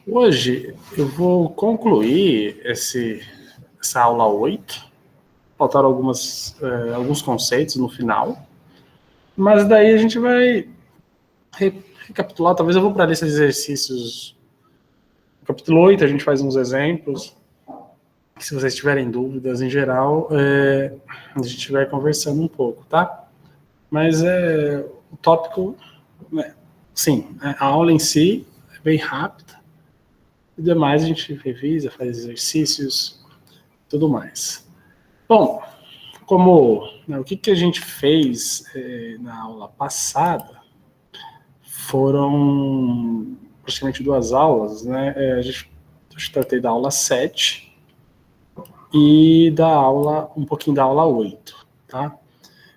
Hoje eu vou concluir essa aula 8. Faltaram alguns conceitos no final, mas daí a gente vai recapitular. Talvez eu vou para a lista de exercícios. No capítulo 8 a gente faz uns exemplos. Se vocês tiverem dúvidas, em geral, a gente vai conversando um pouco, tá? Mas o tópico, sim, a aula em si é bem rápida. E demais a gente revisa, faz exercícios, tudo mais. Bom, o que a gente fez na aula passada foram praticamente 2 aulas, né? Eu tratei da aula 7 e um pouquinho da aula 8, tá?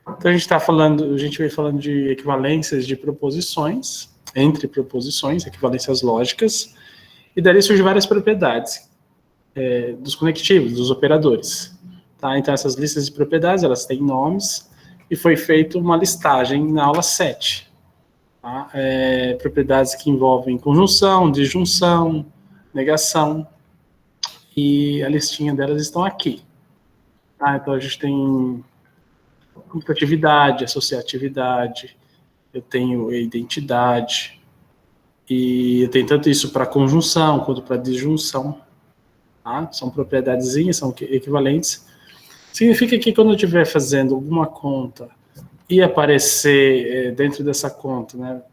Então a gente veio falando de equivalências de proposições, entre proposições, equivalências lógicas, e daí surgem várias propriedades dos conectivos, dos operadores. Tá? Então essas listas de propriedades, elas têm nomes, e foi feita uma listagem na aula 7. Tá? Propriedades que envolvem conjunção, disjunção, negação, e a listinha delas estão aqui. Tá? Então a gente tem comutatividade, associatividade, eu tenho identidade, e eu tenho tanto isso para conjunção quanto para disjunção. Tá? São propriedadezinhas, são equivalentes. Significa que quando eu estiver fazendo alguma conta e aparecer dentro dessa conta, né,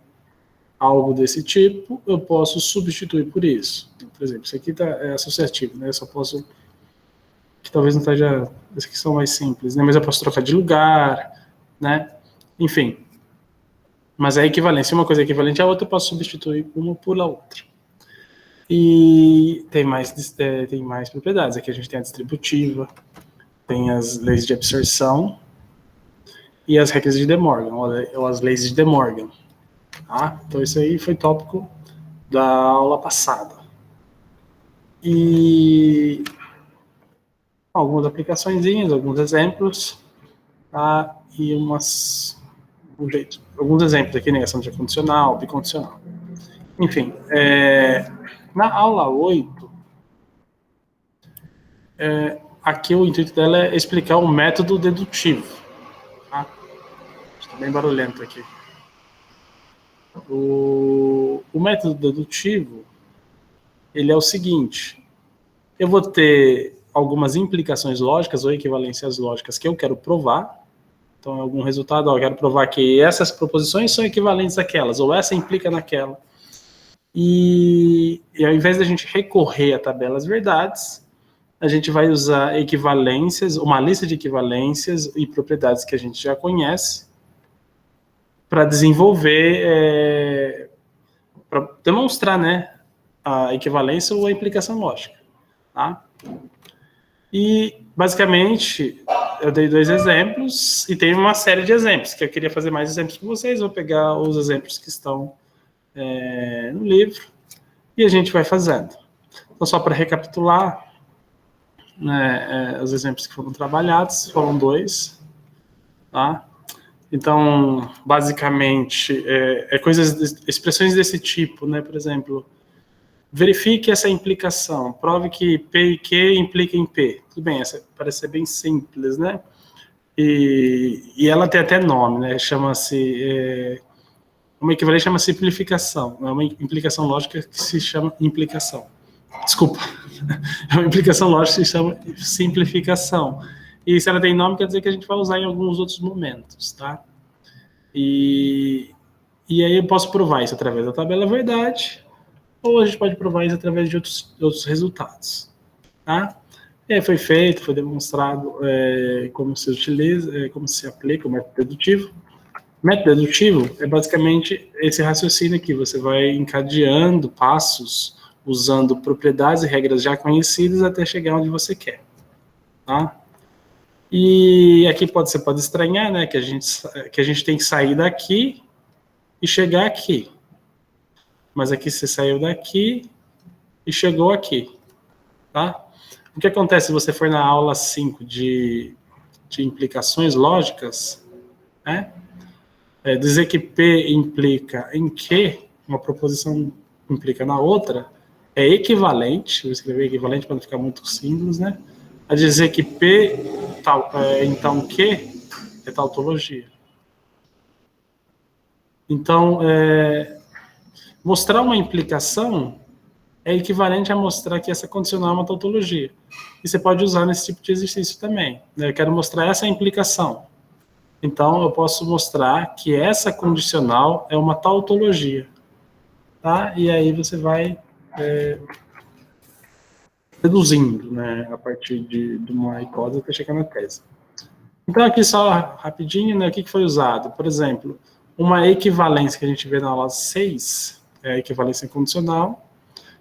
algo desse tipo, eu posso substituir por isso. Por exemplo, isso aqui é associativo, né? Eu só posso, que talvez não esteja, esses aqui são mais simples, né? Mas eu posso trocar de lugar, né? Enfim. Mas a equivalência, se uma coisa é equivalente à outra, eu posso substituir uma por outra. E tem mais propriedades. Aqui a gente tem a distributiva, tem as leis de absorção e as regras de De Morgan, ou as leis de De Morgan. Tá? Então isso aí foi tópico da aula passada. E algumas aplicaçõezinhas, alguns exemplos, tá? E alguns exemplos aqui, negação de condicional, bicondicional. Enfim, na aula 8, aqui o intuito dela é explicar o método dedutivo. Tá? Está bem barulhento aqui. O método dedutivo, ele é o seguinte: eu vou ter algumas implicações lógicas ou equivalências lógicas que eu quero provar. Então, algum resultado, eu quero provar que essas proposições são equivalentes àquelas, ou essa implica naquela. E ao invés da gente recorrer a tabelas verdades, a gente vai usar equivalências, uma lista de equivalências e propriedades que a gente já conhece, para desenvolver, para demonstrar, né, a equivalência ou a implicação lógica. Tá? E, basicamente, eu dei 2 exemplos e tem uma série de exemplos, que eu queria fazer mais exemplos com vocês. Vou pegar os exemplos que estão no livro e a gente vai fazendo. Então, só para recapitular, né, os exemplos que foram trabalhados, foram 2. Tá? Então, basicamente, expressões desse tipo, né? Por exemplo, verifique essa implicação, prove que P e Q implica em P. Tudo bem, essa parece ser bem simples, né? E ela tem até nome, né? Chama-se... uma equivalência chama simplificação. É uma implicação lógica que se chama implicação. Desculpa. É uma implicação lógica que se chama simplificação. E se ela tem nome, quer dizer que a gente vai usar em alguns outros momentos, tá? E aí eu posso provar isso através da tabela verdade, ou a gente pode provar isso através de outros resultados, tá? E aí foi feito, foi demonstrado como se utiliza, como se aplica o método dedutivo. O método dedutivo é basicamente esse raciocínio aqui, você vai encadeando passos, usando propriedades e regras já conhecidas até chegar onde você quer, tá? E aqui você pode estranhar, né, que a gente tem que sair daqui e chegar aqui. Mas aqui você saiu daqui e chegou aqui, tá? O que acontece se você for na aula 5 de implicações lógicas, né? Dizer que P implica em Q, uma proposição implica na outra, é equivalente, vou escrever equivalente para não ficar muito símbolos, né? A dizer que P, tal, então Q é tautologia. Então, mostrar uma implicação é equivalente a mostrar que essa condicional é uma tautologia. E você pode usar nesse tipo de exercício também. Né? Eu quero mostrar essa implicação. Então, eu posso mostrar que essa condicional é uma tautologia. Tá? E aí você vai deduzindo, né, a partir de uma hipótese até chegar na tese. Então, aqui só rapidinho, né, o que foi usado? Por exemplo, uma equivalência que a gente vê na aula 6, é a equivalência condicional,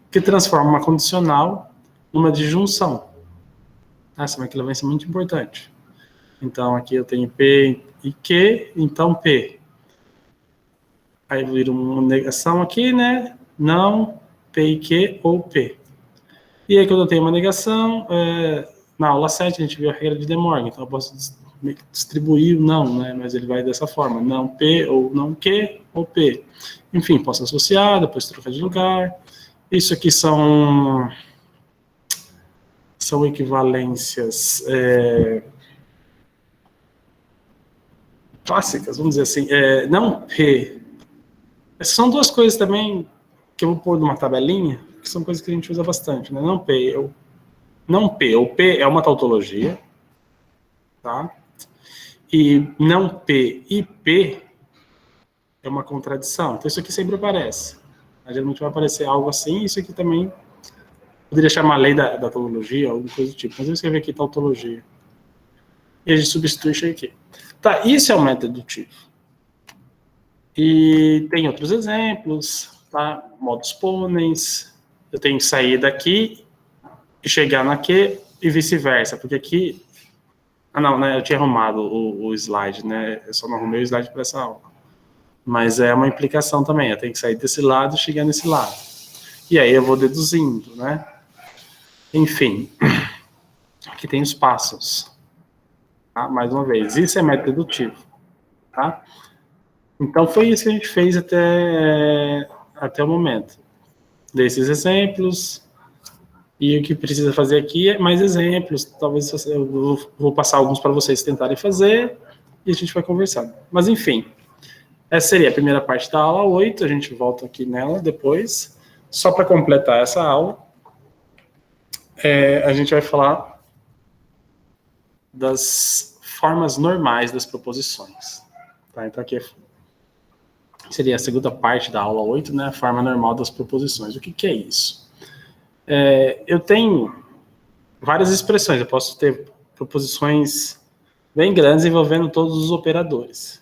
que transforma uma condicional numa disjunção. Essa é uma equivalência muito importante. Então, aqui eu tenho P e Q, então P. Aí vira uma negação aqui, né? Não, P e Q ou P. E aí, quando eu tenho uma negação, na aula 7 a gente viu a regra de De Morgan, então eu posso distribuir o não, né? Mas ele vai dessa forma, não P ou não Q ou P. Enfim, posso associar, depois trocar de lugar. Isso aqui são equivalências clássicas, vamos dizer assim. Não P. Essas são duas coisas também que eu vou pôr numa tabelinha, que são coisas que a gente usa bastante, né? Não P ou P é uma tautologia, tá? E não P e P é uma contradição. Então isso aqui sempre aparece. Geralmente vai aparecer algo assim, isso aqui também poderia chamar lei da tautologia, alguma coisa do tipo. Mas eu escrevi aqui tautologia. E a gente substitui isso aqui. Tá, isso é o método dedutivo. E tem outros exemplos, tá? Modus ponens. Eu tenho que sair daqui e chegar na Q e vice-versa, porque aqui... Ah, não, né? Eu tinha arrumado o slide, né? Eu só não arrumei o slide para essa aula. Mas é uma implicação também. Eu tenho que sair desse lado e chegar nesse lado. E aí eu vou deduzindo, né? Enfim, aqui tem os passos. Tá? Mais uma vez, isso é método dedutivo. Tá? Então, foi isso que a gente fez até o momento. Desses exemplos. E o que precisa fazer aqui é mais exemplos. Talvez eu vou passar alguns para vocês tentarem fazer. E a gente vai conversando. Mas, enfim, essa seria a primeira parte da aula 8. A gente volta aqui nela depois. Só para completar essa aula, a gente vai falar das formas normais das proposições. Tá? Então, aqui seria a segunda parte da aula 8, né? A forma normal das proposições. O que é isso? Eu tenho várias expressões. Eu posso ter proposições bem grandes envolvendo todos os operadores.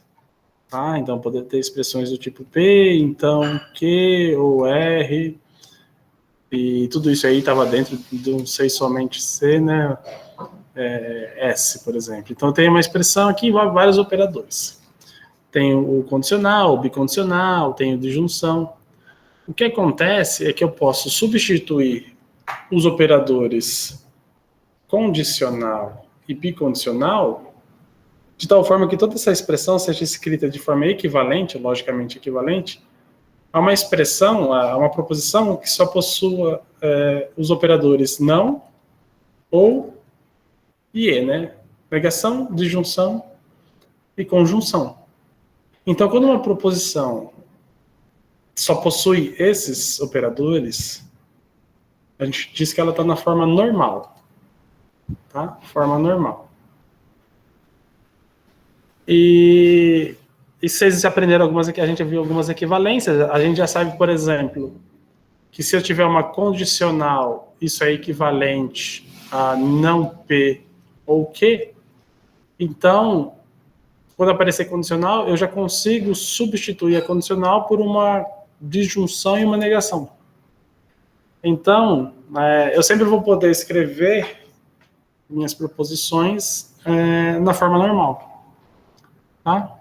Tá? Então, poder ter expressões do tipo P, então Q ou R, e tudo isso aí estava dentro de um sei somente C, né? S, por exemplo. Então, eu tenho uma expressão aqui envolve vários operadores. Tenho o condicional, o bicondicional, tenho o disjunção. O que acontece é que eu posso substituir os operadores condicional e bicondicional de tal forma que toda essa expressão seja escrita de forma equivalente, logicamente equivalente, a uma expressão, a uma proposição que só possua os operadores não ou e, né? Negação, disjunção e conjunção. Então, quando uma proposição só possui esses operadores, a gente diz que ela está na forma normal. Tá? Forma normal. E vocês aprenderam algumas aqui, a gente viu algumas equivalências. A gente já sabe, por exemplo, que se eu tiver uma condicional, isso é equivalente a não P ou Q. Então, quando aparecer condicional, eu já consigo substituir a condicional por uma disjunção e uma negação. Então, eu sempre vou poder escrever minhas proposições na forma normal. Tá?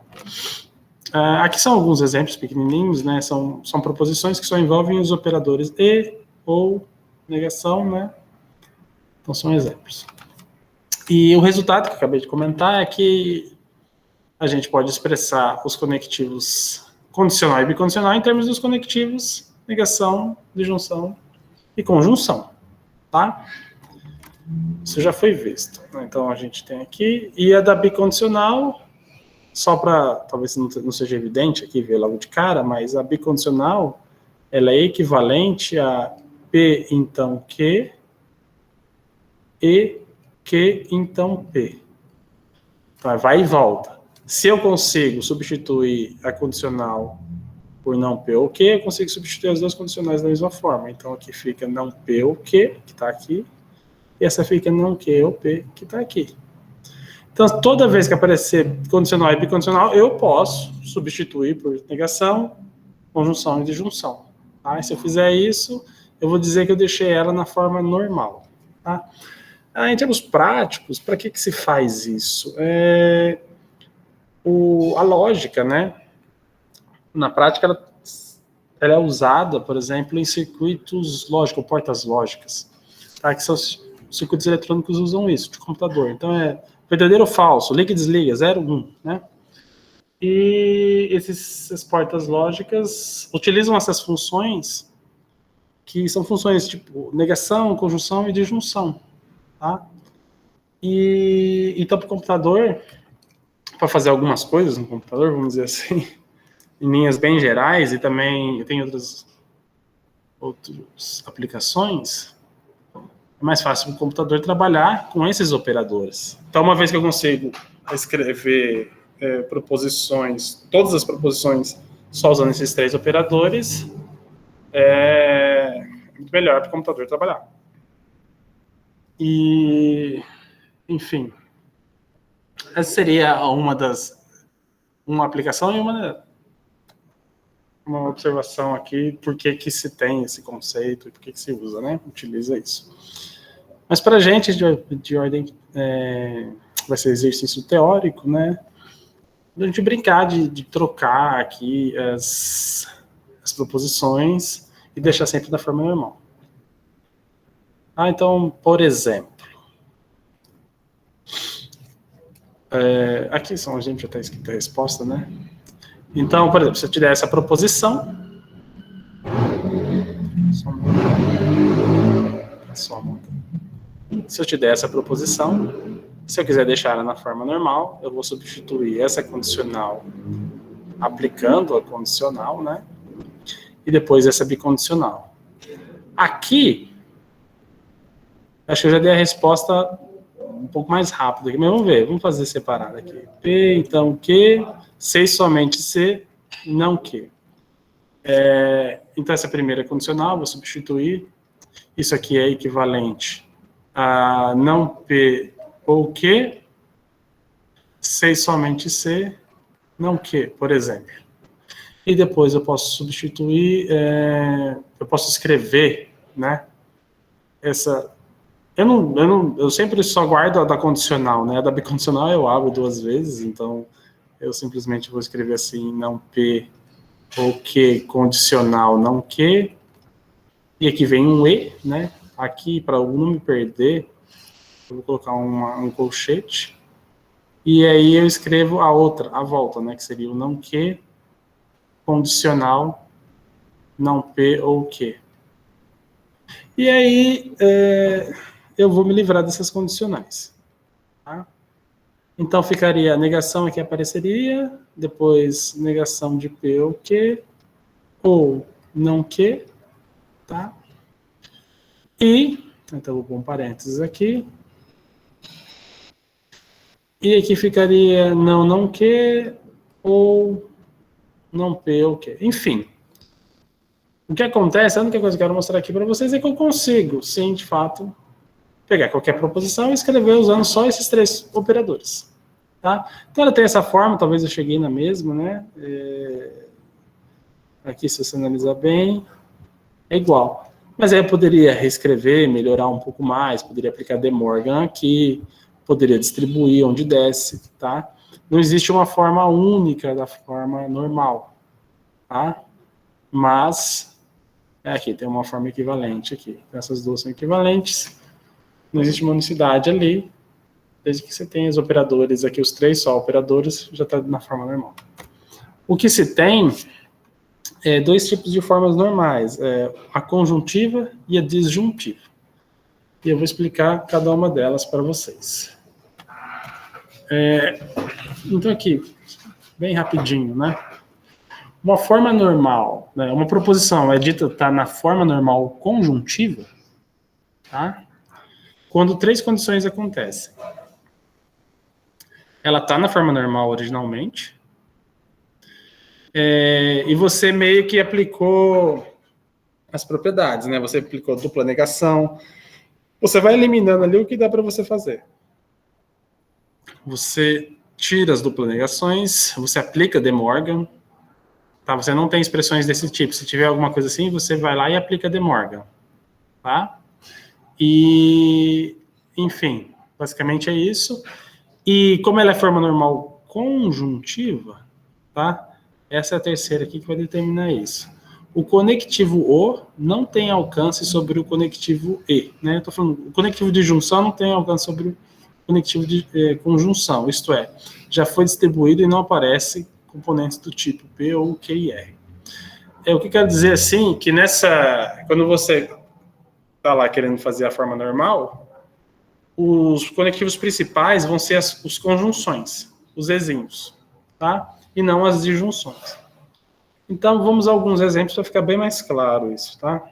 Aqui são alguns exemplos pequenininhos, né? São proposições que só envolvem os operadores e ou negação, né? Então, são exemplos. E o resultado que eu acabei de comentar é que a gente pode expressar os conectivos condicional e bicondicional em termos dos conectivos negação, disjunção e conjunção, tá? Isso já foi visto. Então, a gente tem aqui, e a da bicondicional, só para, talvez não seja evidente aqui ver logo de cara, mas a bicondicional, ela é equivalente a P, então Q, e Q, então P. Então, vai e volta. Se eu consigo substituir a condicional por não P ou Q, eu consigo substituir as duas condicionais da mesma forma. Então, aqui fica não P ou Q, que está aqui, e essa fica não Q ou P, que está aqui. Então, toda vez que aparecer condicional e bicondicional, eu posso substituir por negação, conjunção e disjunção. Tá? E se eu fizer isso, eu vou dizer que eu deixei ela na forma normal. Tá? Em termos práticos, para que se faz isso? A lógica, né? Na prática, ela é usada, por exemplo, em circuitos lógicos, portas lógicas, tá? Que são os circuitos eletrônicos usam isso, de computador. Então, verdadeiro ou falso, liga e desliga, 0, 1, né? E essas portas lógicas utilizam essas funções, que são funções tipo negação, conjunção e disjunção, tá? E então, para o computador, para fazer algumas coisas no computador, vamos dizer assim, em linhas bem gerais, e também tem outras aplicações, é mais fácil para o computador trabalhar com esses operadores. Então, uma vez que eu consigo escrever proposições, todas as proposições só usando esses 3 operadores, é muito melhor para o computador trabalhar. E, enfim, essa seria uma aplicação e uma observação aqui, por que se tem esse conceito e por que se usa, né? Utiliza isso. Mas para a gente, de ordem, vai ser exercício teórico, né? A gente brincar de trocar aqui as proposições e deixar sempre da forma normal. Então, por exemplo, aqui são, a gente já está escrito a resposta, né? Então, por exemplo, se eu tiver essa proposição, se eu tiver essa proposição, se eu quiser deixar ela na forma normal, eu vou substituir essa condicional aplicando a condicional, né? E depois essa bicondicional. Aqui, acho que eu já dei a resposta um pouco mais rápido aqui, mas vamos ver, vamos fazer separado aqui. P, então Q, C somente C, não Q. Então, essa primeira condicional, vou substituir. Isso aqui é equivalente a não P ou Q, C somente C, não Q, por exemplo. E depois eu posso substituir, eu posso escrever, né? Eu sempre só guardo a da condicional, né? A da bicondicional eu abro 2 vezes, então eu simplesmente vou escrever assim, não P ou Q, condicional não Q, e aqui vem um E, né? Aqui, para eu não me perder, eu vou colocar um colchete, e aí eu escrevo a outra, a volta, né? Que seria o não Q, condicional não P ou Q. E aí, eu vou me livrar dessas condicionais. Tá? Então, ficaria a negação aqui apareceria, depois negação de P ou Q, ou não Q, tá? E, então, vou pôr um parênteses aqui. E aqui ficaria não Q, ou não P ou Q. Enfim. O que acontece, a única coisa que eu quero mostrar aqui para vocês é que eu consigo, sim, de fato, pegar qualquer proposição e escrever usando só esses 3 operadores. Tá? Então, ela tem essa forma, talvez eu cheguei na mesma, né? Aqui, se você analisar bem, é igual. Mas aí eu poderia reescrever, melhorar um pouco mais, poderia aplicar De Morgan aqui, poderia distribuir onde desce, tá? Não existe uma forma única da forma normal, tá? Mas, aqui tem uma forma equivalente aqui. Essas duas são equivalentes. Não existe uma unicidade ali. Desde que você tenha os operadores aqui, os 3 só operadores, já está na forma normal. O que se tem dois tipos de formas normais, a conjuntiva e a disjuntiva. E eu vou explicar cada uma delas para vocês. Então aqui, bem rapidinho, né? Uma forma normal, né? Uma proposição é dita estar na forma normal conjuntiva, tá? Quando três condições acontecem. Ela está na forma normal originalmente, e você meio que aplicou as propriedades, né? Você aplicou dupla negação, você vai eliminando ali o que dá para você fazer. Você tira as duplas negações, você aplica De Morgan, tá? Você não tem expressões desse tipo. Se tiver alguma coisa assim, você vai lá e aplica De Morgan, tá? E, enfim, basicamente é isso. E como ela é forma normal conjuntiva, tá? Essa é a terceira aqui que vai determinar isso. O conectivo O não tem alcance sobre o conectivo E, né? Eu tô falando, o conectivo de junção não tem alcance sobre o conectivo de conjunção, isto é, já foi distribuído e não aparece componentes do tipo P ou Q e R. O que quero dizer assim, que quando você está lá querendo fazer a forma normal, os conectivos principais vão ser as conjunções, os exímios, tá? E não as disjunções. Então, vamos a alguns exemplos para ficar bem mais claro isso, tá?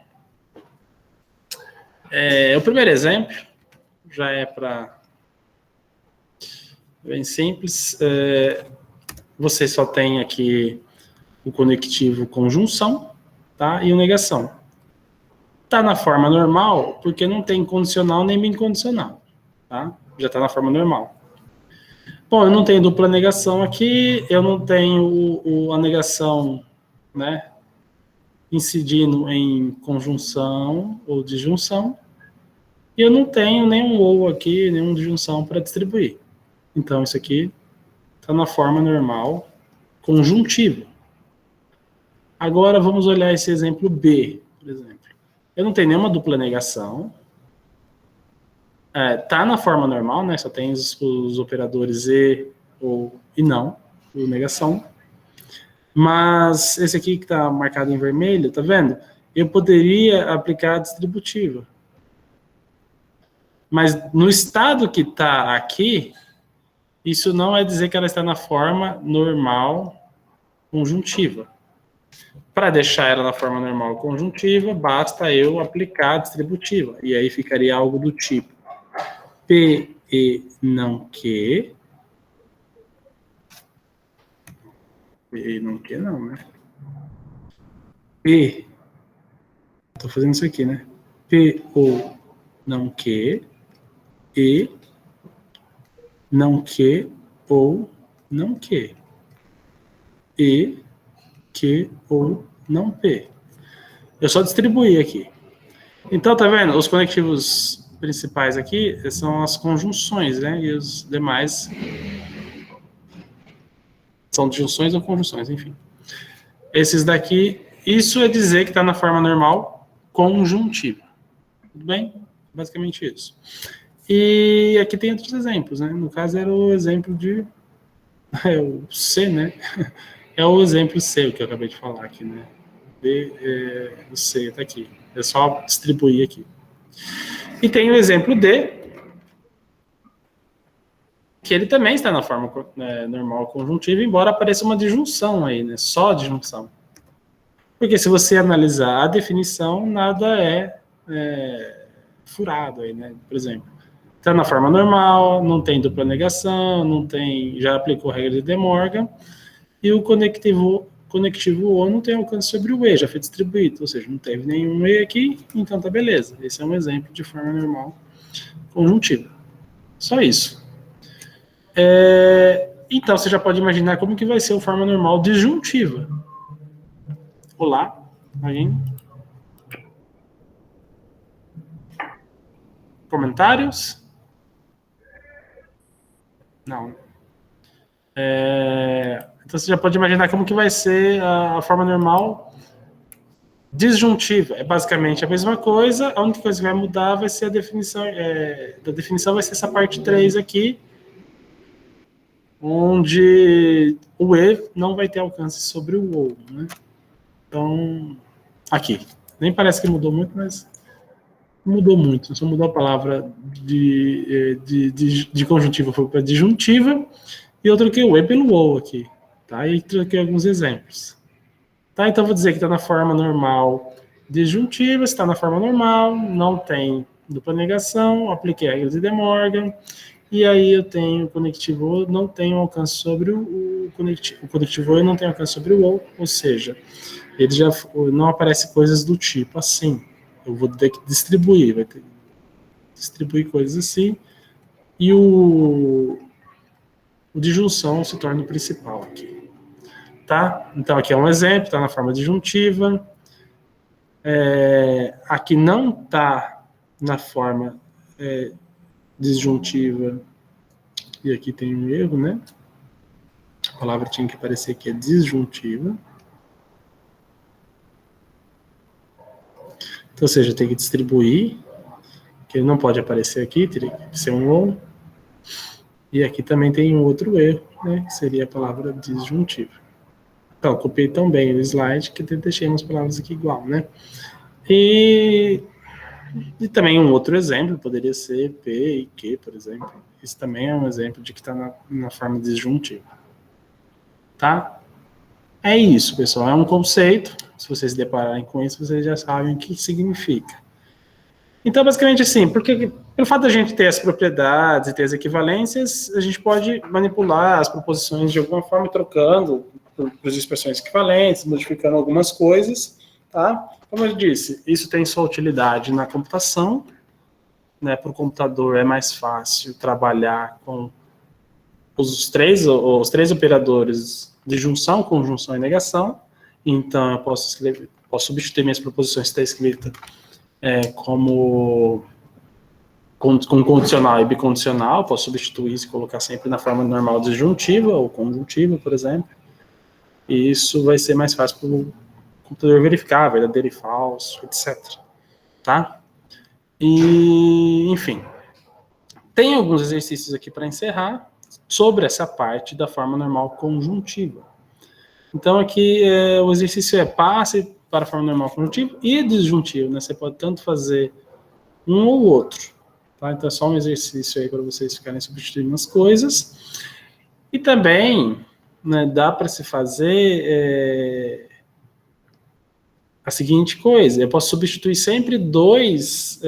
O primeiro exemplo já é para bem simples. Você só tem aqui o conectivo conjunção, tá? E o negação. Está na forma normal porque não tem condicional nem bicondicional, tá? Já está na forma normal. Bom, eu não tenho dupla negação aqui, eu não tenho a negação, né, incidindo em conjunção ou disjunção, e eu não tenho nenhum ou aqui, nenhum disjunção para distribuir. Então, isso aqui está na forma normal conjuntiva. Agora, vamos olhar esse exemplo B, por exemplo. Eu não tenho nenhuma dupla negação. Tá na forma normal, né? Só tem os operadores e ou e não, ou negação. Mas esse aqui que está marcado em vermelho, tá vendo? Eu poderia aplicar a distributiva. Mas no estado que está aqui, isso não é dizer que ela está na forma normal conjuntiva. Para deixar ela na forma normal conjuntiva, basta eu aplicar a distributiva. E aí ficaria algo do tipo P e não Q. P e não Q não, né? P. Estou fazendo isso aqui, né? P ou não Q. E não Q ou não Q. E Q ou não P. Eu só distribuí aqui. Então, tá vendo? Os conectivos principais aqui são as conjunções, né? E os demais são disjunções ou conjunções, enfim. Esses daqui, isso é dizer que está na forma normal conjuntiva. Tudo bem? Basicamente isso. E aqui tem outros exemplos, né? No caso era o exemplo de o C, né? É o exemplo C, o que eu acabei de falar aqui, né? O C tá aqui. É só distribuir aqui. E tem o exemplo D, que ele também está na forma normal conjuntiva, embora apareça uma disjunção aí, né? Só disjunção. Porque se você analisar a definição, nada é furado aí, né? Por exemplo, está na forma normal, não tem dupla negação, não tem, já aplicou a regra de De Morgan, e o conectivo O não tem alcance sobre o E, já foi distribuído, ou seja, não teve nenhum E aqui, então tá beleza. Esse é um exemplo de forma normal conjuntiva. Só isso. Então, você já pode imaginar como que vai ser a forma normal disjuntiva. Olá, imagine. Comentários? Não. Então, você já pode imaginar como que vai ser a forma normal disjuntiva. É basicamente a mesma coisa, a única coisa que vai mudar vai ser a definição, da definição vai ser essa parte 3 aqui, onde o E não vai ter alcance sobre o OU, né? Então, aqui. Nem parece que mudou muito, mas mudou muito. Só mudou a palavra de conjuntiva foi para disjuntiva, e eu troquei o E pelo OU aqui. Tá? E troquei alguns exemplos. Tá? Então, vou dizer que está na forma normal disjuntiva, está na forma normal, não tem dupla negação, apliquei a regra de De Morgan, e aí eu tenho o conectivo O, não tem alcance sobre o conectivo. O conectivo O não tem alcance sobre o OU, ou seja, ele já não aparece coisas do tipo assim. Eu vou ter que distribuir, vai ter que distribuir coisas assim, e o disjunção se torna o principal aqui. Tá? Então, aqui é um exemplo, está na forma disjuntiva. Aqui não está na forma disjuntiva, e aqui tem um erro, né? A palavra tinha que aparecer que é disjuntiva. Então, ou seja, tem que distribuir, que ele não pode aparecer aqui, teria que ser um OU. E aqui também tem um outro erro, né? Que seria a palavra disjuntiva. Então, copiei tão bem o slide que deixei umas palavras aqui igual, né? E também um outro exemplo poderia ser P e Q, por exemplo. Isso também é um exemplo de que está na forma disjuntiva. Tá? É isso, pessoal. É um conceito. Se vocês se depararem com isso, vocês já sabem o que significa. Então, basicamente assim, porque pelo fato da gente ter as propriedades e ter as equivalências, a gente pode manipular as proposições de alguma forma, trocando por expressões equivalentes, modificando algumas coisas, tá? Como eu disse, isso tem sua utilidade na computação, né? Para o computador é mais fácil trabalhar com os três operadores de junção, conjunção e negação. Então, eu posso substituir minhas proposições que está escrita como com condicional e bicondicional, posso substituir isso e colocar sempre na forma normal disjuntiva ou conjuntiva, por exemplo. E isso vai ser mais fácil para o computador verificar, verdadeiro e falso, etc. Tá? E, enfim, tem alguns exercícios aqui para encerrar sobre essa parte da forma normal conjuntiva. Então, aqui o exercício passe para a forma normal conjuntiva e disjuntiva, né? Você pode tanto fazer um ou outro. Tá? Então, é só um exercício aí para vocês ficarem substituindo as coisas. E também, né, dá para se fazer a seguinte coisa. Eu posso substituir sempre dois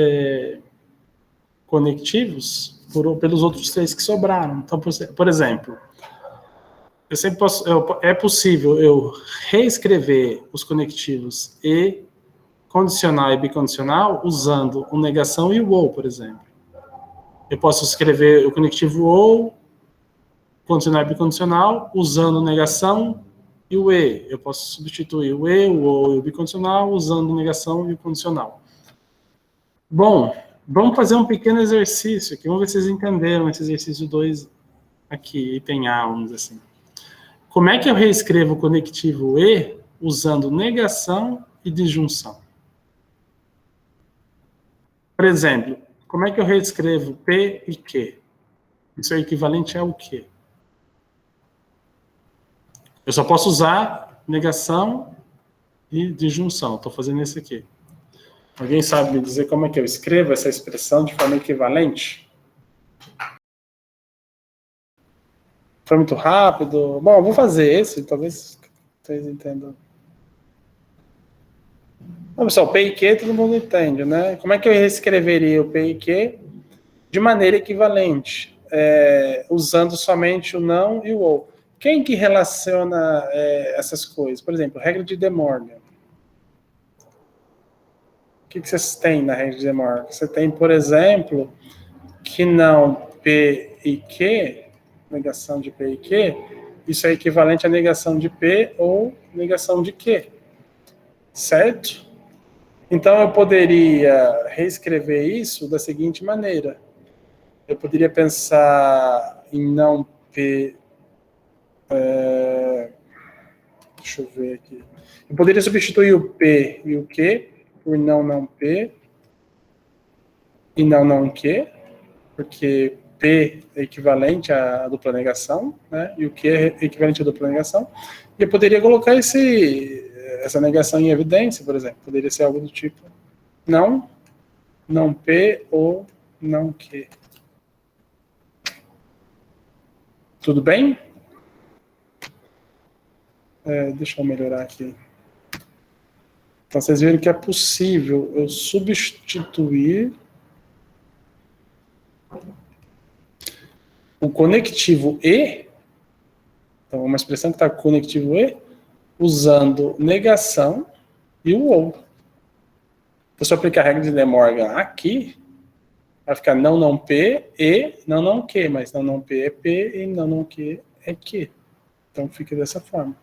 conectivos pelos outros três que sobraram. Então, por exemplo, eu sempre posso, é possível eu reescrever os conectivos e condicional e bicondicional usando o negação e o ou, por exemplo. Eu posso escrever o conectivo ou, condicional e bicondicional, usando negação e o e. Eu posso substituir o e, o ou e o bicondicional usando negação e o condicional. Bom, vamos fazer um pequeno exercício aqui. Vamos ver se vocês entenderam esse exercício 2 aqui, item A, vamos dizer assim. Como é que eu reescrevo o conectivo e usando negação e disjunção? Por exemplo, como é que eu reescrevo P e Q? Isso é equivalente ao quê? Eu só posso usar negação e disjunção. Estou fazendo esse aqui. Alguém sabe me dizer como é que eu escrevo essa expressão de forma equivalente? Foi muito rápido? Bom, eu vou fazer esse, talvez vocês entendam. Bom, pessoal, P e Q todo mundo entende, né? Como é que eu reescreveria o P e Q de maneira equivalente? Usando somente o não e o ou. Quem que relaciona essas coisas? Por exemplo, regra de De Morgan. O que vocês têm na regra de De Morgan? Você tem, por exemplo, que não P e Q, negação de P e Q, isso é equivalente à negação de P ou negação de Q. Certo? Então, eu poderia reescrever isso da seguinte maneira. Eu poderia pensar em não P... deixa eu ver aqui. Eu poderia substituir o P e o Q por não P e não Q, porque P é equivalente à dupla negação, né? E o Q é equivalente à dupla negação. E eu poderia colocar essa negação em evidência, por exemplo. Poderia ser algo do tipo não, não P ou não Q. Tudo bem? Deixa eu melhorar aqui. Então, vocês viram que é possível eu substituir o conectivo E, então uma expressão que está com conectivo E, usando negação e o ou. Então, se eu aplicar a regra de De Morgan aqui, vai ficar não, não P, E, não, não Q, mas não, não P é P, e não, não Q é Q. Então, fica dessa forma.